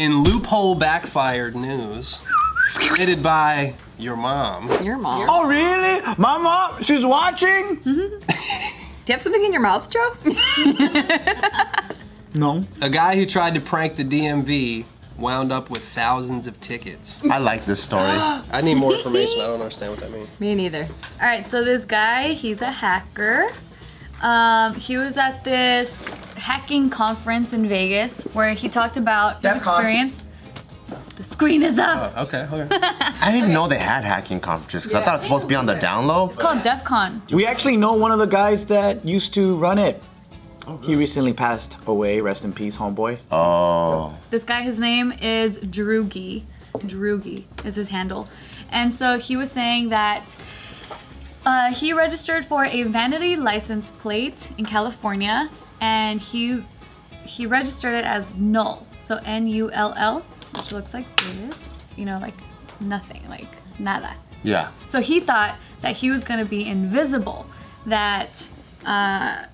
In loophole backfired news, submitted by your mom. Your mom? Oh, really? My mom? She's watching? Do you have something in your mouth, Joe? No. A guy who tried to prank the DMV wound up with thousands of tickets. I like this story. I need more information. I don't understand what that means. Me neither. All right, so this guy, he's a hacker. He was at this hacking conference in Vegas where he talked about his experience. The screen is up. Okay. I didn't even know they had hacking conferences because I thought it was supposed to be on the down low. It's called DEF CON. We actually know one of the guys that used to run it. Oh, really? He recently passed away. Rest in peace, homeboy. Oh. This guy, his name is Drugi. Drugi is his handle. And so he was saying that he registered for a vanity license plate in California, and he registered it as null. So N-U-L-L, which looks like this. You know, like nothing, like nada. Yeah. So he thought that he was gonna be invisible, that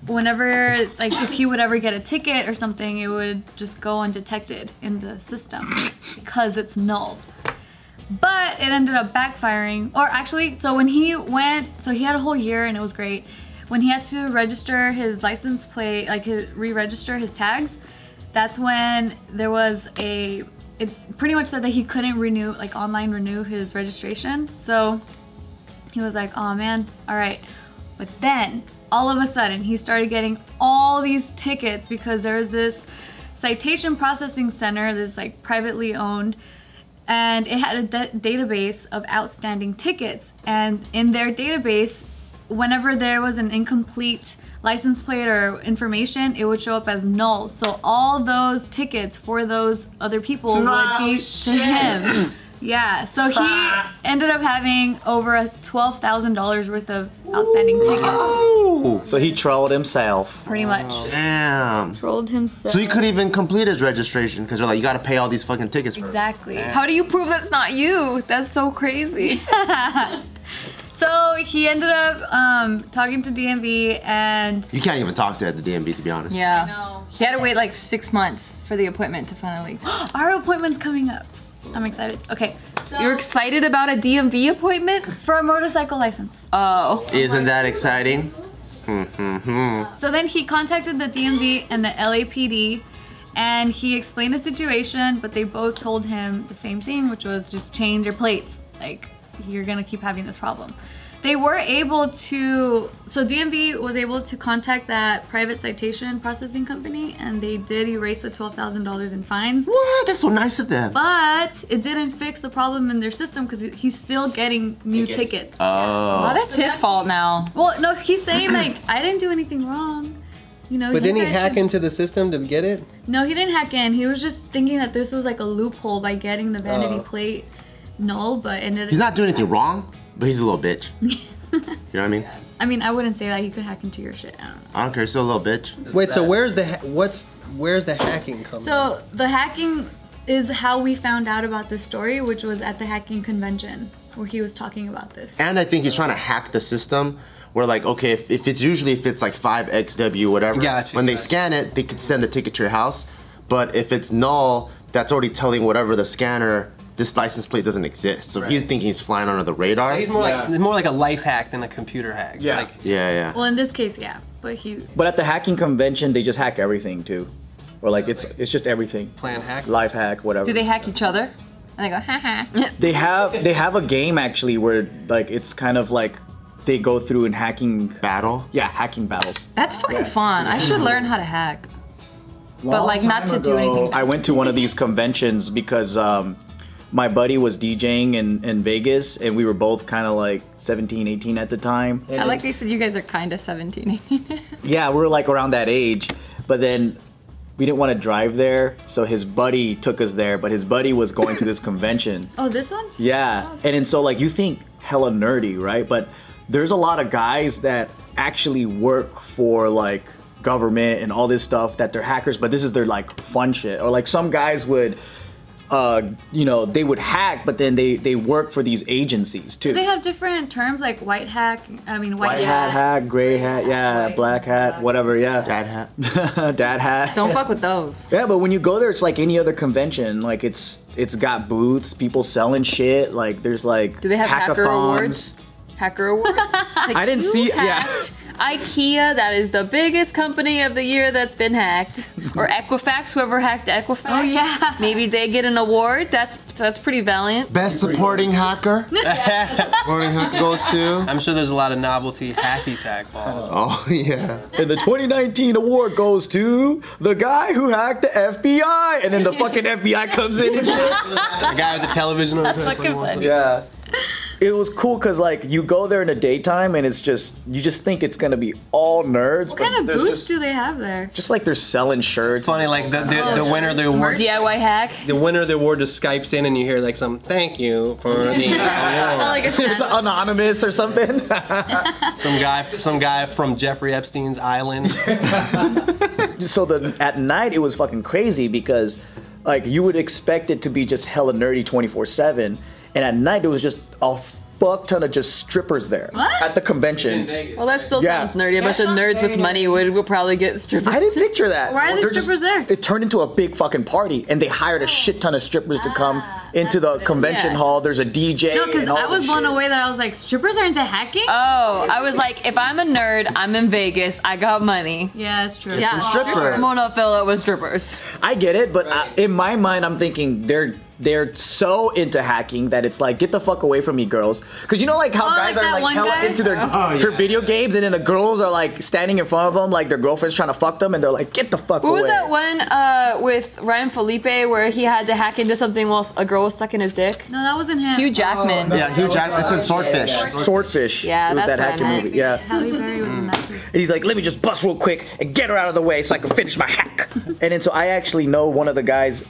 whenever, like if he would ever get a ticket or something, it would just go undetected in the system because it's null. But it ended up backfiring, or actually, so when he went, so he had a whole year and it was great. When he had to register his license plate, like re-register his tags, that's when there was it pretty much said that he couldn't renew, like online renew his registration. So he was like, oh man, all right. But then all of a sudden he started getting all these tickets because there was this citation processing center, this like privately owned, and it had a database of outstanding tickets. And in their database, whenever there was an incomplete license plate or information, it would show up as null. So all those tickets for those other people would be to him. Yeah, so he ended up having over $12,000 worth of outstanding tickets. Oh. So he trolled himself. Pretty much. Damn. Trolled himself. So he couldn't even complete his registration because they're like, you gotta pay all these fucking tickets first. Exactly. How do you prove that's not you? That's so crazy. So he ended up talking to DMV, and You can't even talk to at the DMV, to be honest. Yeah. No. He had to wait like 6 months for the appointment to finally. Our appointment's coming up. I'm excited. Okay. So You're excited about a DMV appointment? it's for a motorcycle license. Oh. Isn't that exciting? So then he contacted the DMV and the LAPD, and he explained the situation, but they both told him the same thing, which was just change your plates. Like, you're gonna keep having this problem. They were able to, so DMV was able to contact that private citation processing company, and they did erase the $12,000 in fines. What? That's so nice of them. But it didn't fix the problem in their system because he's still getting new tickets. Oh. Well, that's his fault now. Well, no, he's saying like, I didn't do anything wrong. You know, But didn't he guys hack should- into the system to get it? No, he didn't hack in. He was just thinking that this was like a loophole by getting the vanity plate null, but ended. He's not doing anything wrong, but he's a little bitch. You know what I mean? I mean, I wouldn't say that. He could hack into your shit. I don't know. I don't care, he's still a little bitch. Wait, so where's the hacking coming? So the hacking is how we found out about this story, which was at the hacking convention where he was talking about this. And I think he's trying to hack the system where like, okay, if it's like 5XW, whatever, Gotcha, when they gotcha. scan it, they could send the ticket to your house. But if it's null, that's already telling whatever the scanner, this license plate doesn't exist. So he's thinking he's flying under the radar. He's more like a life hack than a computer hack. Yeah. Like, Yeah. Well, in this case, yeah, but he. But at the hacking convention, they just hack everything too. Or like it's just everything. plan hack. Life hack, whatever. Do they hack each other? And they go, haha. They have a game actually where like it's kind of like they go through and hacking. Battle. Yeah, hacking battles. That's fucking fun. I should learn how to hack. But like not to do anything. I went to one of these conventions because my buddy was DJing in Vegas, and we were both kind of like 17, 18 at the time. I like they said you guys are kind of 17. Yeah, we were like around that age, but then we didn't want to drive there, so his buddy took us there, but his buddy was going to this convention. Oh, this one? Yeah, and so like you think hella nerdy, right? But there's a lot of guys that actually work for like government and all this stuff that they're hackers, but this is their like fun shit. Or like some guys would you know, they would hack, but then they work for these agencies too. They have different terms like white hat, White hat, hack, gray hat, yeah, black hat, whatever, yeah. Dad hat. Dad hat. Don't fuck with those. Yeah, but when you go there, it's like any other convention. Like it's got booths, people selling shit. Like there's like Do they have hacker hackathons. awards? Hacker awards? Like, I didn't see. Yeah. hacked IKEA, that is the biggest company of the year that's been hacked. Or Equifax, whoever hacked Equifax. Oh, yeah. Maybe they get an award. That's pretty valiant. Best supporting hacker. Supporting hacker goes to. I'm sure there's a lot of novelty hacky sack balls. Oh yeah. And the 2019 award goes to the guy who hacked the FBI. And then the fucking FBI comes in and shit. The guy with the television on his head. fucking funny. Yeah. It was cool because like you go there in the daytime and it's just you just think it's gonna be all nerds. What kind of booths do they have there? Just like they're selling shirts. Funny, like the winner of the award. DIY hack. The winner of the award just Skypes in and you hear like some thank you for the award. Like a It's anonymous or something. Some guy from Jeffrey Epstein's island. So at night it was fucking crazy because like you would expect it to be just hella nerdy 24/7, and at night there was just a fuck ton of just strippers there What? at the convention. Well, that still Yeah. sounds nerdy. A bunch of nerds with money would probably get strippers. I didn't picture that. Why are there They're just- strippers there? It turned into a big fucking party, and they hired a shit ton of strippers to come into the convention Yeah. hall. There's a DJ. No, because and all I was this blown shit. away that I was like, strippers are into hacking? Oh, I was like, if I'm a nerd, I'm in Vegas. I got money. Yeah, it's true. Yeah, a stripper. I'm gonna fill it with strippers. I get it, but in my mind, I'm thinking they're so into hacking that it's like, get the fuck away from me, girls. Because you know, like how Oh, guys like are that like one hella guy? into their video games, and then the girls are like standing in front of them, like their girlfriend's trying to fuck them, and they're like, get the fuck What away. was that one with Ryan Felipe where he had to hack into something while a girl was sucking his dick? No, that wasn't him. Hugh Jackman. Yeah, Hugh Jackman. It's in Swordfish. Swordfish. Yeah, it was that's that what I hacking meant. movie. Yeah. Halle Berry was in that too. And he's like, let me just bust real quick and get her out of the way so I can finish my hack. And then so I actually know one of the guys.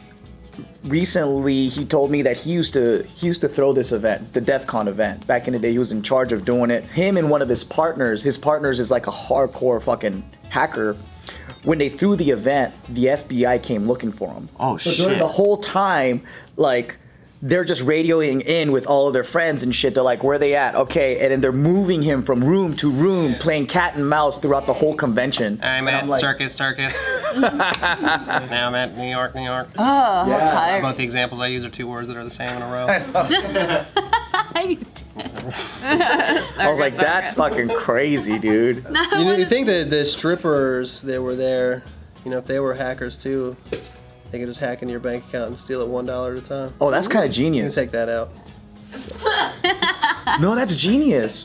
Recently, he told me that he used to throw this event, the DEF CON event. Back in the day, he was in charge of doing it. Him and one of his partners is like a hardcore fucking hacker. When they threw the event, the FBI came looking for him. Oh, so during shit. the whole time, like, they're just radioing in with all of their friends and shit. They're like, where they at? Okay, and then they're moving him from room to room, playing cat and mouse throughout the whole convention. I'm And at like, Circus. Now I'm at New York. Oh, Yeah. tired. Both the examples I use are two words that are the same in a row. I was like, that's fucking crazy, dude. You think that the strippers that were there, you know, if they were hackers too, they could just hack into your bank account and steal it $1 at a time. Oh, that's kind of You can genius. take that out. No, that's genius.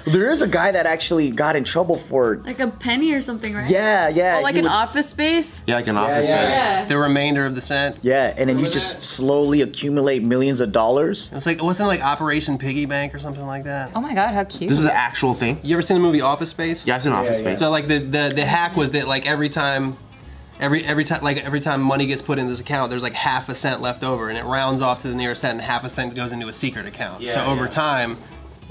There is a guy that actually got in trouble for. Like a penny or something, right? Yeah. Oh, like he an would- Office Space? Yeah, like an office yeah. space. Yeah. The remainder of the cent. Yeah, and then you just slowly accumulate millions of dollars. It was like, wasn't it like Operation Piggy Bank or something like that? Oh my god, how cute. This is an actual thing. You ever seen the movie Office Space? Yeah, it's an office yeah. space. So like the hack was that like every time money gets put in this account, there's like half a cent left over, and it rounds off to the nearest cent, and half a cent goes into a secret account. So over time,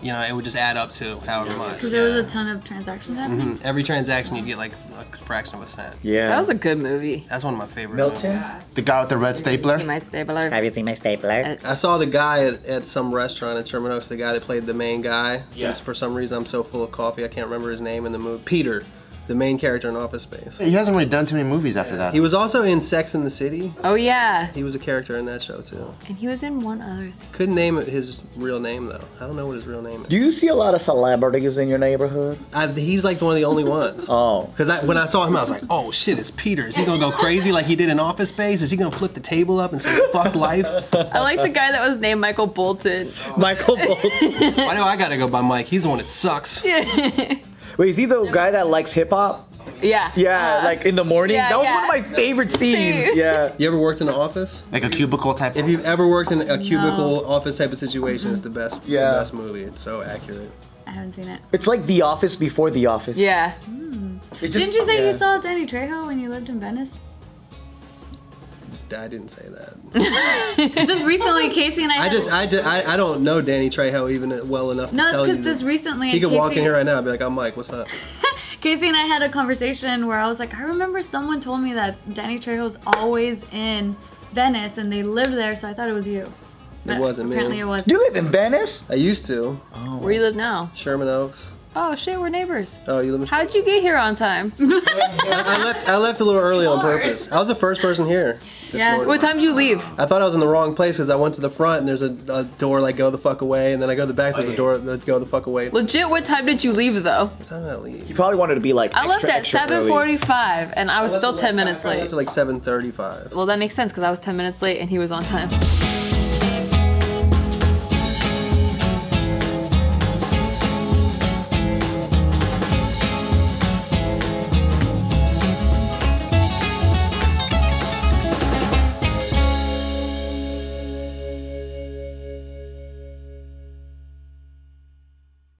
you know, it would just add up to however much. Because there was a ton of transactions happening. Every transaction, you'd get like a fraction of a cent. Yeah. That was a good movie. That's one of my favorite. Milton. movies. The guy with the red stapler. My stapler. Have you seen my stapler? I saw the guy at some restaurant in Sherman Oaks, the guy that played the main guy. Yeah. For some reason, I'm so full of coffee, I can't remember his name in the movie. Peter, the main character in Office Space. He hasn't really done too many movies after that. He was also in Sex and the City. Oh yeah. He was a character in that show too. And he was in one other thing. Couldn't name his real name though. I don't know what his real name is. Do you see a lot of celebrities in your neighborhood? He's like one of the only ones. Oh. Because when I saw him, I was like, oh shit, it's Peter. Is he gonna go crazy like he did in Office Space? Is he gonna flip the table up and say fuck life? I like the guy that was named Michael Bolton. Michael Bolton. Why do I gotta go by Mike? He's the one that sucks. Wait, is he the guy that likes hip hop? Yeah. Yeah, like in the morning. yeah, that was yeah. one of my favorite scenes. Same. Yeah. You ever worked in an office? Like a cubicle type. If you've ever worked in a cubicle office type of situation, it's the best. It's Yeah. the best movie. It's so accurate. I haven't seen it. It's like The Office before The Office. Yeah. It just- Didn't you say yeah. you saw Danny Trejo when you lived in Venice? I didn't say that. Just recently, Casey and I. I don't know Danny Trejo even well enough to No, it's tell you. because just recently. He could walk in Casey- here right now and be like, I'm Mike, what's up? Casey and I had a conversation where I was like, I remember someone told me that Danny Trejo's always in Venice, and they lived there, so I thought it was you. But It wasn't me. apparently it was. You live in Venice? I used to. Where you live now? Sherman Oaks. Oh shit, we're neighbors. Oh, you live in How'd you get here on time? I left a little early on purpose. I was the first person here. This morning. What time did you leave? I thought I was in the wrong place because I went to the front and there's a door like go the fuck away, and then I go to the back, there's a door that go the fuck away. Legit, what time did you leave though? What time did I leave? You probably wanted to be like I left extra, at extra early. 7:45 and I was still 10 minutes I late. left at like 7:35. Well, that makes sense because I was 10 minutes late and he was on time.